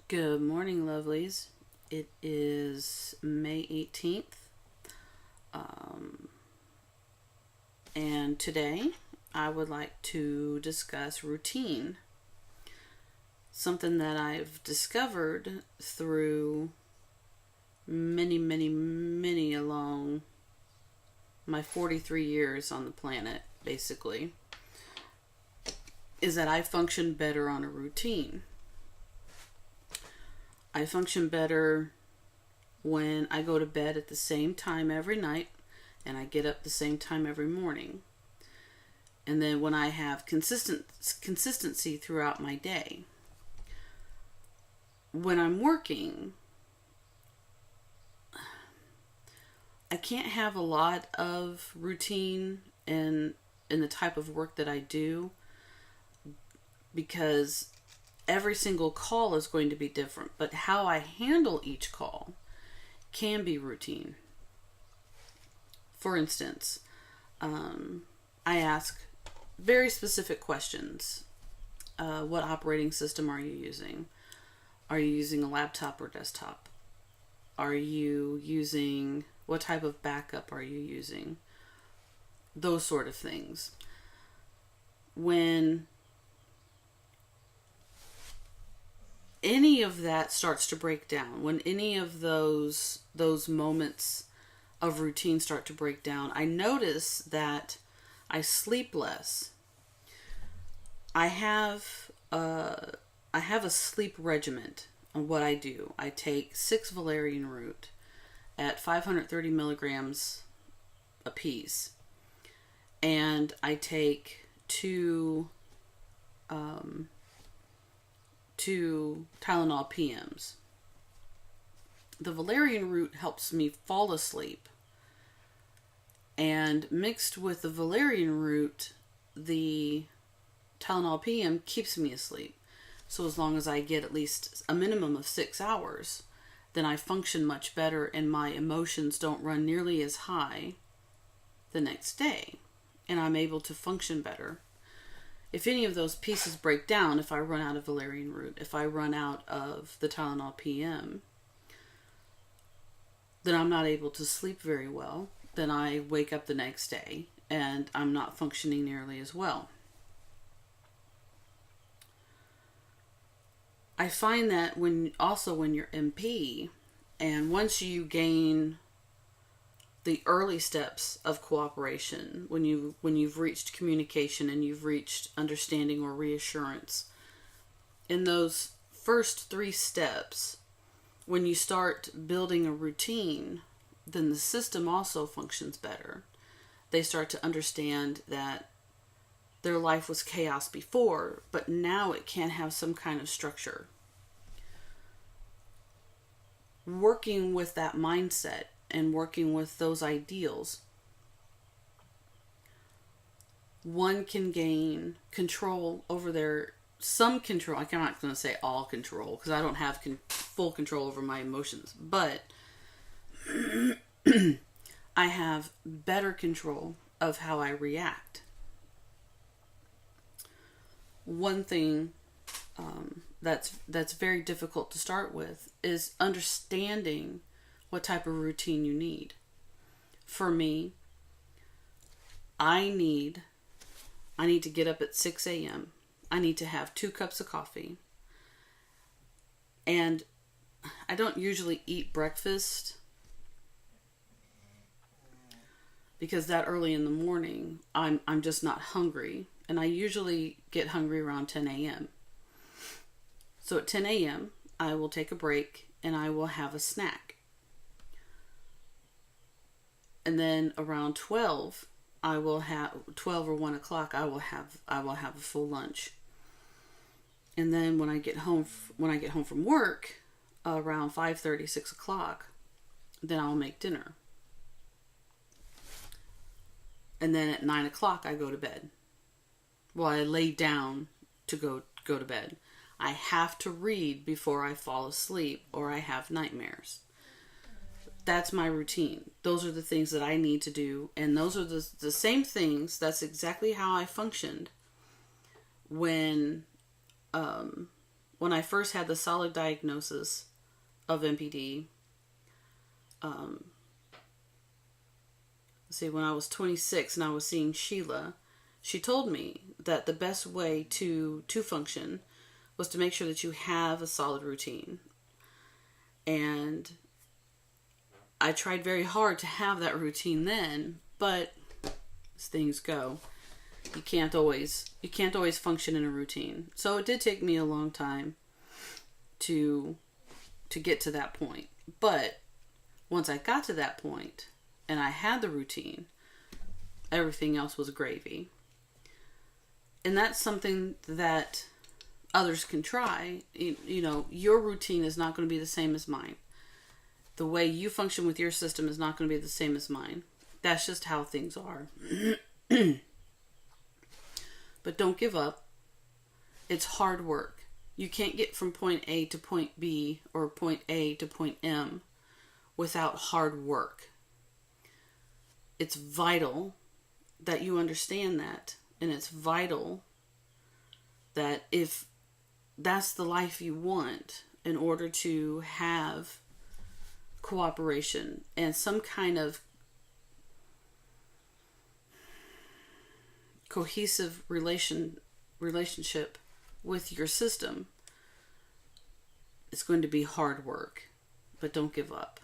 Good morning, lovelies. It is May 18th, um, and today I would like to discuss routine, something that I've discovered through many along my 43 years on the planet, basically, is that I function better on a routine. I function better when I go to bed at the same time every night and I get up the same time every morning. And then when I have consistency throughout my day. When I'm working, I can't have a lot of routine in the type of work that I do because every single call is going to be different, but how I handle each call can be routine. For instance, I ask very specific questions. What operating system are you using? Are you using a laptop or desktop? Are you using, what type of backup are you using? Those sort of things. When any of that starts to break down, when any of those moments of routine start to break down, I notice that I sleep less. I have a sleep regimen on what I do. I take 6 valerian root at 530 milligrams a piece, and I take two Tylenol PMs. The valerian root helps me fall asleep, and mixed with the valerian root, the Tylenol PM keeps me asleep. So as long as I get at least a minimum of 6 hours, then I function much better and my emotions don't run nearly as high the next day, and I'm able to function better. If any of those pieces break down, if I run out of valerian root, if I run out of the Tylenol PM, then I'm not able to sleep very well. Then I wake up the next day and I'm not functioning nearly as well. I find that when you're MP, and once you gain the early steps of cooperation, when you've reached communication and you've reached understanding or reassurance, in those first 3 steps, when you start building a routine, then the system also functions better. They start to understand that their life was chaos before, but now it can have some kind of structure. Working with that mindset and working with those ideals, one can gain control over some control. I'm not going to say all control because I don't have full control over my emotions, but I have better control of how I react. One thing that's very difficult to start with is understanding what type of routine you need. For me, I need to get up at 6 a.m. I need to have 2 cups of coffee. And I don't usually eat breakfast because that early in the morning, I'm just not hungry. And I usually get hungry around 10 a.m. So at 10 a.m., I will take a break and I will have a snack. And then around 12 or 1 o'clock, I will have a full lunch. And then when I get home from work, around 5:30, 6 o'clock, then I'll make dinner. And then at 9 o'clock, I go to bed. Well, I lay down to go to bed. I have to read before I fall asleep or I have nightmares. That's my routine. Those are the things that I need to do. And those are the same things. That's exactly how I functioned when when I first had the solid diagnosis of MPD, when I was 26 and I was seeing Sheila, she told me that the best way to function was to make sure that you have a solid routine. And I tried very hard to have that routine then, but as things go, you can't always function in a routine. So it did take me a long time to get to that point. But once I got to that point and I had the routine, everything else was gravy. And that's something that others can try. You know, your routine is not going to be the same as mine. The way you function with your system is not going to be the same as mine. That's just how things are. But don't give up. It's hard work. You can't get from point A to point B or point A to point M without hard work. It's vital that you understand that. And it's vital that if that's the life you want, in order to have cooperation and some kind of cohesive relationship with your system, it's going to be hard work, but don't give up.